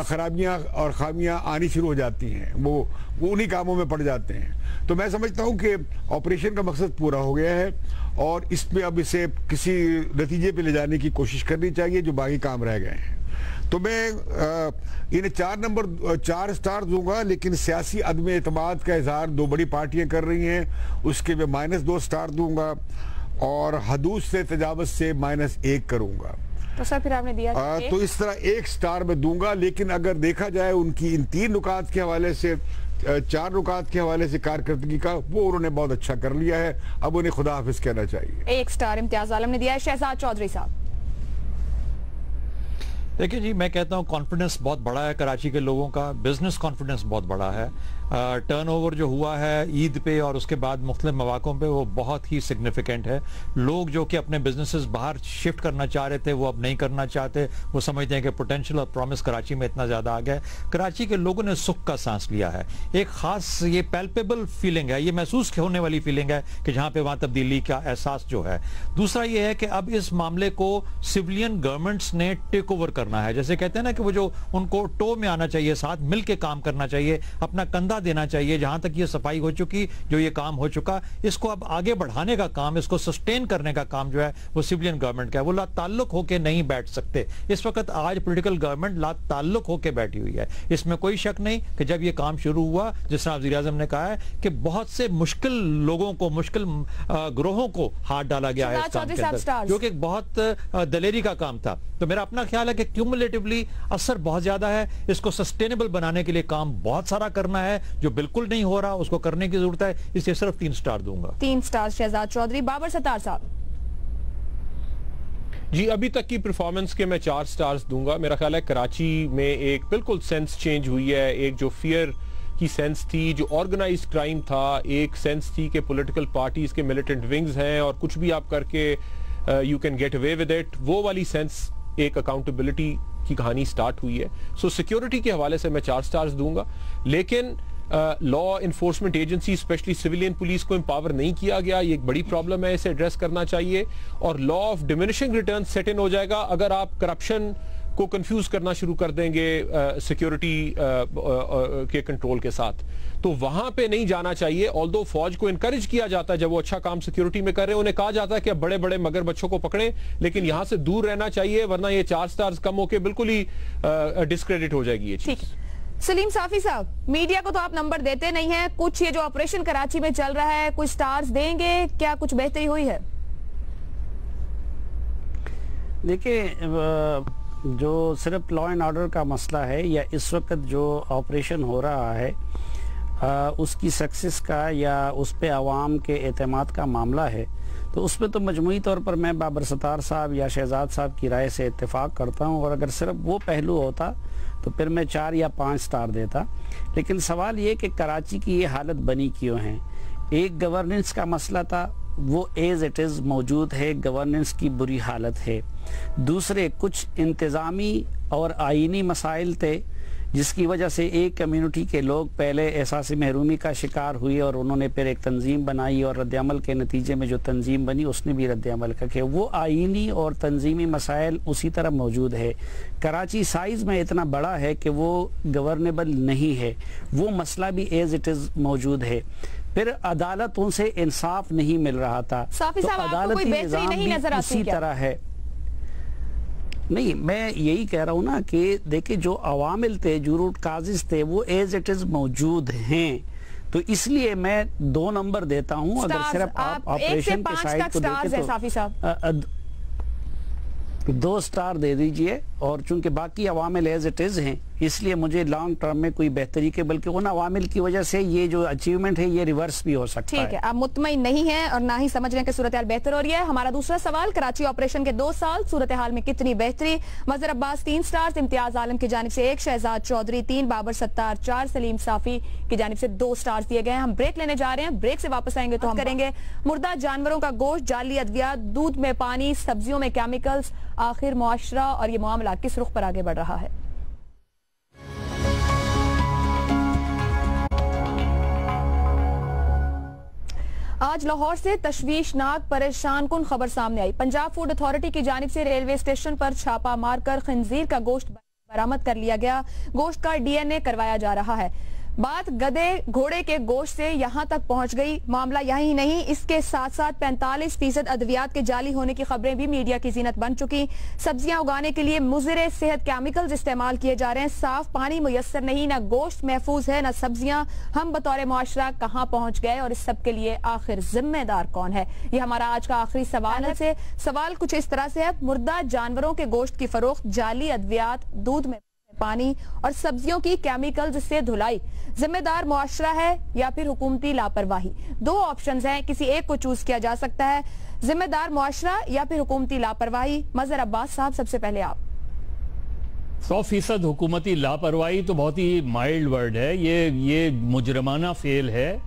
Speaker 5: खराबियाँ और खामियाँ आनी शुरू हो जाती हैं, वो उन्हीं कामों में पड़ जाते हैं। तो मैं समझता हूँ कि ऑपरेशन का मकसद पूरा हो गया है और इसमें अब इसे किसी नतीजे पे ले जाने की कोशिश करनी चाहिए जो बाकी काम रह गए हैं। तो मैं इन्हें 4 स्टार दूंगा, लेकिन सियासी अदम एतमाद का इजहार 2 बड़ी पार्टियां कर रही हैं, उसके मैं -2 स्टार दूंगा और हदूद से तजावुज़ से -1 करूंगा।
Speaker 1: तो सर फिर आपने दिया
Speaker 5: तो इस तरह 1 स्टार में दूंगा। लेकिन अगर देखा जाए उनकी इन 3 नुकात के हवाले से, 4 नुकात के हवाले से कारकर्दगी का, वो उन्होंने बहुत अच्छा कर लिया है। अब उन्हें खुदा हाफिज कहना चाहिए।
Speaker 1: 1 स्टार इम्तियाज आलम ने दिया है। शहजाद चौधरी साहब।
Speaker 3: देखिए जी, मैं कहता हूँ कॉन्फिडेंस बहुत बड़ा है कराची के लोगों का, बिजनेस कॉन्फिडेंस बहुत बड़ा है। टर्नओवर जो हुआ है ईद पे और उसके बाद मुख्तलिफ मौक़ों पे, वो बहुत ही सिग्निफिकेंट है। लोग जो कि अपने बिजनेसेस बाहर शिफ्ट करना चाह रहे थे, वो अब नहीं करना चाहते। वो समझते हैं कि पोटेंशियल और प्रॉमिस कराची में इतना ज़्यादा आ गया है। कराची के लोगों ने सुख का सांस लिया है। एक ख़ास ये पैल्पेबल फीलिंग है, ये महसूस होने वाली फीलिंग है कि जहाँ पे वहाँ तब्दीली का एहसास जो है। दूसरा ये है कि अब इस मामले को सिविलियन गवर्नमेंट्स ने टेक ओवर करना है। जैसे कहते हैं ना कि वो जो उनको टो में आना चाहिए, साथ मिल के काम करना चाहिए, अपना कंधा देना चाहिए। जहां तक ये सफाई हो चुकी, जो ये काम हो चुका, इसको अब आगे बढ़ाने का काम, इसको सस्टेन करने का काम जो है वो सिविलियन गवर्नमेंट का है। वो ला ताल्लुक होके नहीं बैठ सकते। इस वक्त आज पॉलिटिकल गवर्नमेंट ला ताल्लुक होके बैठी हुई है। इसमें कोई शक नहीं कि जब ये काम शुरू हुआ, जिस तरह वज़ीर आज़म ने कहा है कि बहुत से मुश्किल लोगों को, मुश्किल ग्रोहों को हाथ डाला गया है इस काम के अंदर, जो कि एक बहुत दलेरी का काम था। तो मेरा अपना ख्याल है कि क्यूमुलेटिवली असर बहुत ज्यादा है। इसको सस्टेनेबल बनाने के लिए काम बहुत सारा करना है, जो बिल्कुल नहीं हो रहा, उसको करने की जरूरत है। इसलिए सिर्फ 3 स्टार दूंगा।
Speaker 1: 3 स्टार शहजाद चौधरी। बाबर सत्तार साहब।
Speaker 2: जी, अभी तक की परफॉर्मेंस के मैं 4 स्टार्स दूंगा। मेरा ख्याल है कराची में एक बिल्कुल सेंस चेंज हुई है। एक जो फियर की सेंस थी, जो ऑर्गेनाइज्ड क्राइम था, एक सेंस थी कि पॉलिटिकल पार्टीज के मिलिटेंट विंग्स हैं और कुछ भी आप करके you can get away with it, वो वाली सेंस, एक अकाउंटेबिलिटी की कहानी स्टार्ट हुई है। सो सिक्योरिटी के हवाले से मैं 4 स्टार्स दूंगा। लेकिन law enforcement agency, specially civilian police को एम्पावर नहीं किया गया। ये एक बड़ी प्रॉब्लम है, इसे एड्रेस करना चाहिए। और law of diminishing return set in हो जाएगा अगर आप करप्शन को कंफ्यूज करना शुरू कर देंगे सिक्योरिटी के कंट्रोल के साथ। तो वहां पे नहीं जाना चाहिए। ऑल्दो फौज को इनकरेज किया जाता है जब वो अच्छा काम सिक्योरिटी में कर रहे हैं, उन्हें कहा जाता है कि अब बड़े बड़े मगर बच्चों को पकड़ें, लेकिन यहां से दूर रहना चाहिए, वरना ये 4 स्टार्स कम होके बिल्कुल ही डिस्क्रेडिट हो जाएगी ये चीज।
Speaker 1: सलीम साफी साहब, मीडिया को तो आप नंबर देते नहीं है, कुछ ये जो ऑपरेशन कराची में चल रहा है, कुछ स्टार्स देंगे, क्या कुछ बेहतरी हुई है?
Speaker 4: देखिए, जो सिर्फ लॉ एंड ऑर्डर का मसला है या इस वक्त जो ऑपरेशन हो रहा है उसकी सक्सेस का या उस पे आवाम के एतमाद का मामला है, तो उस पर तो मजमूई तौर पर मैं बाबर सत्तार साहब या शहजाद साहब की राय से इत्तेफाक करता हूँ। और अगर सिर्फ वो पहलू होता तो फिर मैं 4 या 5 स्टार देता। लेकिन सवाल ये कि कराची की ये हालत बनी क्यों है? एक गवर्नेंस का मसला था, वो एज इट इज़ मौजूद है, गवर्नेंस की बुरी हालत है। दूसरे कुछ इंतज़ामी और आईनी मसाइल थे जिसकी वजह से एक कम्युनिटी के लोग पहले एहसास महरूमी का शिकार हुए और उन्होंने फिर एक तंजीम बनाई और रद्दअमल के नतीजे में जो तंजीम बनी उसने भी रद्दअमल का किया। वो आईनी और तंजीमी मसाइल उसी तरह मौजूद है। कराची साइज़ में इतना बड़ा है कि वो गवर्नेबल नहीं है, वो मसला भी एज इट इज़ मौजूद है। फिर अदालतों से इंसाफ नहीं मिल रहा था, तो अदालती निज़ाम भी उसी तरह है। नहीं, मैं यही कह रहा हूँ ना कि देखिए जो अवामिल थे, जो रूट काजिज थे, वो एज इट इज़ मौजूद हैं। तो इसलिए मैं 2 नंबर देता हूं। अगर सिर्फ आप ऑपरेशन के साइड को देखें तो
Speaker 1: साफी साहब
Speaker 4: 2 स्टार दे दीजिए, और चूंकि बाकी अवामिल एज इट इज हैं, इसलिए मुझे लॉन्ग टर्म में कोई बेहतरी के, बल्कि उन अवामिल की वजह से ये जो अचीवमेंट है ये रिवर्स भी हो सकता है।
Speaker 1: ठीक है, आप मुतमईन नहीं है और ना ही समझ रहे हैं कि सूरत हाल बेहतर हो रही है। हमारा दूसरा सवाल, कराची ऑपरेशन के 2 साल, सूरत हाल में कितनी बेहतरी? मजहर अब्बास 3 स्टार, इम्तियाज आलम की जानिब से 1, शहजाद चौधरी 3, बाबर सत्तार 4, सलीम साफी की जानिब से 2 स्टार दिए गए हैं। हम ब्रेक लेने जा रहे हैं, ब्रेक से वापस आएंगे तो हम करेंगे मुर्दा जानवरों का गोश्त, जाली अद्वियात, दूध में पानी, सब्जियों में केमिकल्स, आखिर मुआशरा और ये मामला किस रुख पर आगे बढ़ रहा है। आज लाहौर से तशवीशनाक परेशान कुन खबर सामने आई। पंजाब फूड अथॉरिटी की जानिब से रेलवे स्टेशन पर छापा मारकर खंजीर का गोश्त बरामद कर लिया गया। गोश्त का डीएनए करवाया जा रहा है। बात गधे घोड़े के गोश्त से यहां तक पहुंच गई। मामला यही नहीं, इसके साथ साथ 45% अद्वियात के जाली होने की खबरें भी मीडिया की जीनत बन चुकी। सब्जियां उगाने के लिए मुज़िर सेहत केमिकल्स इस्तेमाल किए जा रहे हैं। साफ पानी मुयस्सर नहीं, ना गोश्त महफूज है, ना सब्जियां। हम बतौर मुआशरा कहां पहुंच गए और इस सब के लिए आखिर जिम्मेदार कौन है? ये हमारा आज का आखिरी सवाल है। सवाल कुछ इस तरह से है, मुर्दा जानवरों के गोश्त की फरोख्त, जाली अद्वियात, दूध में पानी और सब्जियों की केमिकल्स से धुलाई, जिम्मेदार मुआशरा है या फिर हुकूमती लापरवाही? 2 ऑप्शंस हैं, किसी एक को चूज किया जा सकता है, जिम्मेदार मुआशरा या फिर हुकूमती लापरवाही। मजहर अब्बास साहब, सबसे पहले आप।
Speaker 6: 100% हुकूमती लापरवाही तो बहुत ही माइल्ड वर्ड है। ये मुजरमाना फेल है।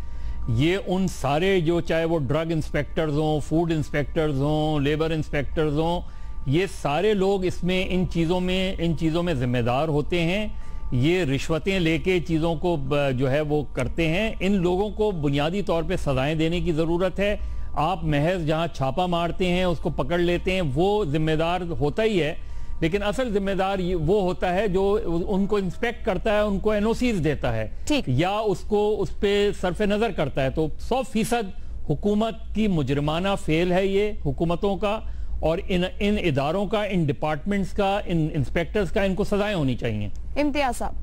Speaker 6: ये उन सारे जो, चाहे वो ड्रग इंस्पेक्टर्स हों, फूड इंस्पेक्टर्स हों, लेबर इंस्पेक्टर्स हों, ये सारे लोग इसमें इन चीज़ों में जिम्मेदार होते हैं। ये रिश्वतें लेके चीज़ों को जो है वो करते हैं। इन लोगों को बुनियादी तौर पे सजाएं देने की ज़रूरत है। आप महज जहां छापा मारते हैं, उसको पकड़ लेते हैं, वो जिम्मेदार होता ही है, लेकिन असल जिम्मेदार वो होता है जो उनको इंस्पेक्ट करता है, उनको एनओसीज देता है या उसको उस पर सरफे नज़र करता है। तो 100% हुकूमत की मुजरमाना फेल है ये हुकूमतों का, और इन इदारों का, इन डिपार्टमेंट्स का, इन इंस्पेक्टर्स का, इनको सजाएं होनी चाहिए।
Speaker 1: इम्तियाज साहब,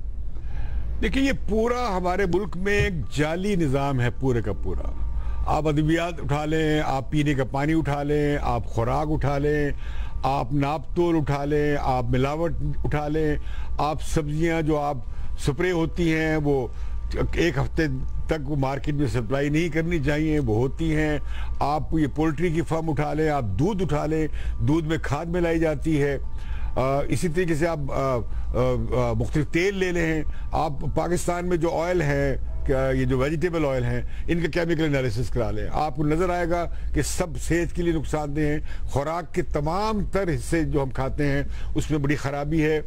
Speaker 5: देखिए, ये पूरा हमारे मुल्क में एक जाली निज़ाम है पूरे का पूरा। आप अद्वियात उठा लें, आप पीने का पानी उठा लें, आप खुराक उठा लें, आप नाप तोल उठा लें, आप मिलावट उठा लें, आप सब्जियां जो आप स्प्रे होती हैं वो 1 हफ्ते तक वो मार्केट में सप्लाई नहीं करनी चाहिए, वो होती हैं। आप ये पोल्ट्री की फार्म उठा लें, आप दूध उठा लें, दूध में खाद मिलाई जाती है। इसी तरीके से आप मुख्तलिफ तेल ले लें। आप पाकिस्तान में जो ऑयल है, ये जो वेजिटेबल ऑयल हैं, इनका केमिकल एनालिसिस करा लें, आपको नजर आएगा कि सब सेहत के लिए नुकसानदेह हैं। खुराक के तमाम तर हिस्से जो हम खाते हैं उसमें बड़ी खराबी है,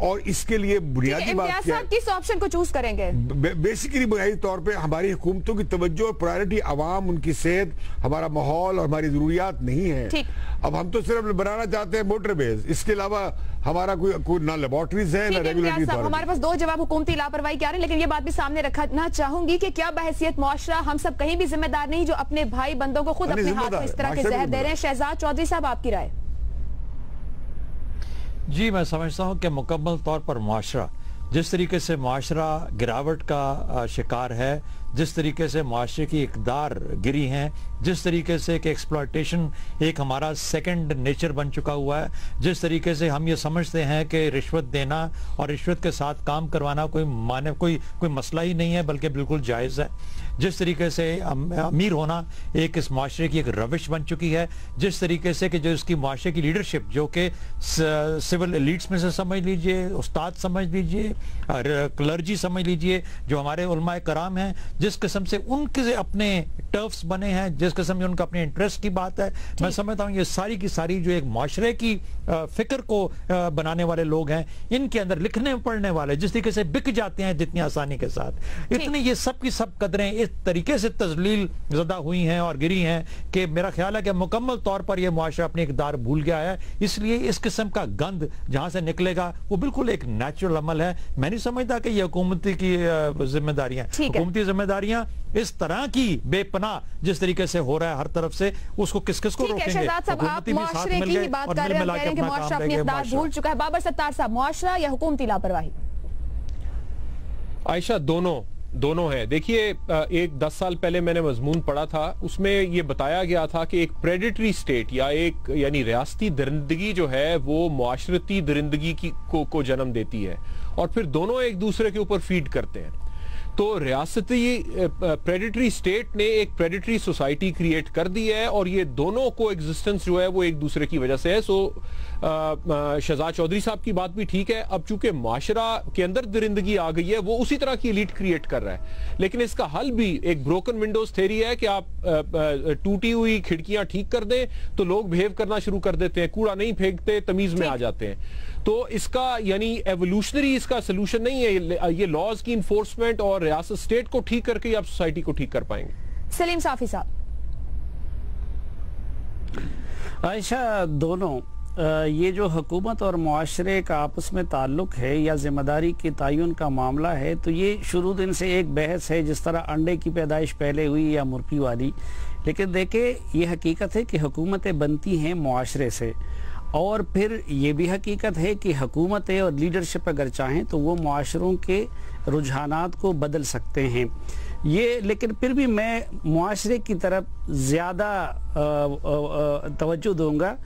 Speaker 5: और इसके लिए बुनियादी बात क्या है,
Speaker 1: किस ऑप्शन को चूज करेंगे?
Speaker 5: बेसिकली बुनियादी तौर पे हमारी हुकूमतों की तवज्जो और प्रायोरिटी आवाम, उनकी सेहत, हमारा माहौल और हमारी जरूरियात नहीं है। अब हम तो सिर्फ बनाना चाहते हैं मोटरवेज, इसके अलावा हमारा कोई ना लेबोरेटरीज है ना रेगुलेटरी।
Speaker 1: हमारे पास 2 जवाब हुकूमती लापरवाही क्या रहे, लेकिन ये बात भी सामने रखना चाहूंगी कि क्या बहैसियत मुआशरा हम सब कहीं भी जिम्मेदार नहीं जो अपने भाई बंदों को खुद अपने हाथ में इस तरह के जहर दे रहे हैं? शहजाद चौधरी साहब, आपकी राय?
Speaker 3: जी, मैं समझता हूं कि मुकम्मल तौर पर मुआशरा, जिस तरीके से मुआशरा गिरावट का शिकार है, जिस तरीके से मुआशरे की इकदार गिरी हैं, जिस तरीके से कि एक्सप्लॉयटेशन एक हमारा सेकंड नेचर बन चुका हुआ है, जिस तरीके से हम ये समझते हैं कि रिश्वत देना और रिश्वत के साथ काम करवाना कोई मसला ही नहीं है, बल्कि बिल्कुल जायज़ है। जिस तरीके से अमीर होना एक इस माशरे की एक रविश बन चुकी है, जिस तरीके से कि जो इसकी माशरे की लीडरशिप, जो कि सिविल एलिट्स में से समझ लीजिए, उस्ताद समझ लीजिए, क्लर्जी समझ लीजिए, जो हमारे उलमाए कराम हैं, जिस किस्म से उनके अपने टर्फ्स बने हैं, जिस किस्म से उनका अपने इंटरेस्ट की बात है, मैं समझता हूँ ये सारी की सारी जो एक माशरे की फिक्र को बनाने वाले लोग हैं, इनके अंदर लिखने पढ़ने वाले जिस तरीके से बिक जाते हैं जितनी आसानी के साथ, इतनी ये सब की सब कदरें इस तरीके से तजलील ज़दा हुई हैं और गिरी हैं कि मेरा ख्याल है कि मुकम्मल तौर पर यह मुआशरा अपनी इक़दार भूल गया है। इसलिए इस किस्म का गंद जहां से निकलेगा वो बिल्कुल एक नेचुरल अमल है। मैं नहीं समझता कि यह हुकूमती की जिम्मेदारियां, हुकूमती जिम्मेदारियां इस तरह की बेपनाह जिस तरीके से हो रहा है हर तरफ से, उसको किस किस को रोकेंगे?
Speaker 1: हुकूमती भी साथ मिल गए और मिल मिला के अपना काम लेंगे। भूल चुका है। बाबर सत्तार साहब, मुआशरा या हुकूमती लापरवाही?
Speaker 2: आयशा, दोनों दोनों हैं। देखिए, एक 10 साल पहले मैंने मजमून पढ़ा था, उसमें ये बताया गया था कि एक प्रेडेटरी स्टेट या एक यानी रियासती दरिंदगी जो है वो मुआशरती दरिंदगी को जन्म देती है और फिर दोनों एक दूसरे के ऊपर फीड करते हैं। तो रियासती प्रेडेटरी स्टेट ने एक प्रेडेटरी सोसाइटी क्रिएट कर दी है और ये दोनों को एग्जिस्टेंस जो है वो एक दूसरे की वजह से है। सो शहजाद चौधरी साहब की बात भी ठीक है। अब चूंकि माशरा के अंदर दरिंदगी आ गई है, वो उसी तरह की एलीट क्रिएट कर रहा है, लेकिन इसका हल भी एक ब्रोकन विंडोज थ्योरी है कि आप टूटी हुई खिड़कियां ठीक कर दें तो लोग बिहेव करना शुरू कर देते हैं, कूड़ा नहीं फेंकते, तमीज में आ जाते हैं। तो इसका यानी एवोल्यूशनरी इसका सोल्यूशन नहीं है। ये लॉज की इन्फोर्समेंट और रियासत स्टेट को ठीक करके आप सोसाइटी को ठीक कर पाएंगे।
Speaker 1: सलीम साफी साहब।
Speaker 4: आयशा, दोनों ये जो हुकूमत और मुआशरे का आपस में ताल्लुक है या जिम्मेदारी के तयन का मामला है, तो ये शुरू दिन से एक बहस है, जिस तरह अंडे की पैदाइश पहले हुई या मुर्गी वाली। लेकिन देखे, ये हकीकत है कि हुकूमतें बनती हैं मुआशरे से, और फिर ये भी हकीकत है कि हुकूमतें और लीडरशिप अगर चाहें तो वो मुआशरों के रुझानात को बदल सकते हैं। ये लेकिन फिर भी मैं मुआशरे की तरफ ज़्यादा तवज्जो दूंगा।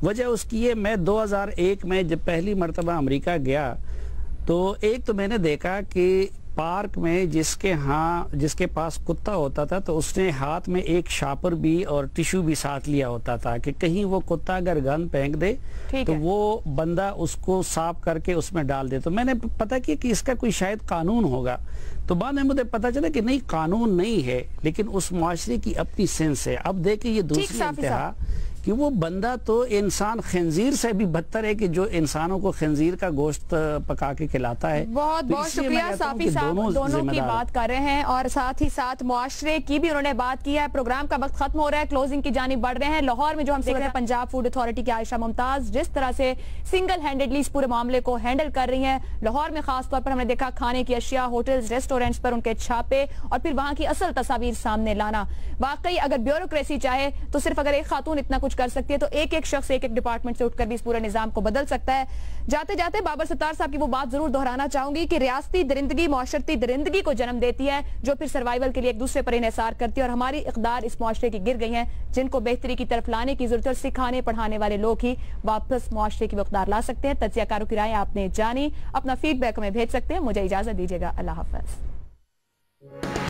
Speaker 4: वजह उसकी है, मैं 2001 में जब पहली मरतबा अमेरिका गया तो एक तो मैंने देखा कि पार्क में जिसके पास कुत्ता होता था तो उसने हाथ में एक शापर भी और टिश्यू भी साथ लिया होता था कि कहीं वो कुत्ता अगर गंद फेंक दे तो वो बंदा उसको साफ करके उसमें डाल दे। तो मैंने पता किया कि इसका कोई शायद कानून होगा, तो बाद में मुझे पता चला कि नहीं, कानून नहीं है, लेकिन उस मुआशरे की अपनी सेंस है। अब देखिए ये दूसरी इंतहा कि वो बंदा तो इंसान खंजीर से भी बदतर है कि जो इंसानों को खंजीर का गोश्त पका के खिलाता है।
Speaker 1: बहुत बहुत शुक्रिया साफी साहब, दोनों की बात कर रहे हैं और साथ ही साथ मुआशरे की भी उन्होंने बात की है। प्रोग्राम का वक्त खत्म हो रहा है, क्लोजिंग की जानिब बढ़ रहे हैं। लाहौर में जो हम देख रहे हैं, पंजाब फूड अथॉरिटी की आयशा मुमताज जिस तरह से सिंगल हैंडेडली इस पूरे मामले को हैंडल कर रही हैं। लाहौर में खासतौर पर हमने देखा खाने की अशिया, होटल्स, रेस्टोरेंट्स पर उनके छापे और फिर वहां की असल तस्वीर सामने लाना। वाकई अगर ब्यूरोक्रेसी चाहे तो सिर्फ अगर एक खातून इतना कुछ कर सकती है तो एक एक शख्स एक एक डिपार्टमेंट से उठकर भी इस पूरे निजाम को बदल सकता है। जाते जाते बाबर सत्तार साहब की वो बात जरूर दोहराना चाहूंगी कि रियासती दरिंदगी मुआशरती दरिंदगी को जन्म देती है, जो फिर सर्वाइवल के लिए एक दूसरे पर इन्हिसार करती है और हमारी इक़दार इस मुआशरे की गिर गई है, जिनको बेहतरी की तरफ लाने की जरूरत है और सिखाने पढ़ाने वाले लोग ही वापस मुआशरे की इक़दार ला सकते हैं। तज्ज़ियाकारों की राय आपने जानी, अपना फीडबैक हमें भेज सकते हैं। मुझे इजाजत दीजिएगा, अल्लाह हाफ़िज़।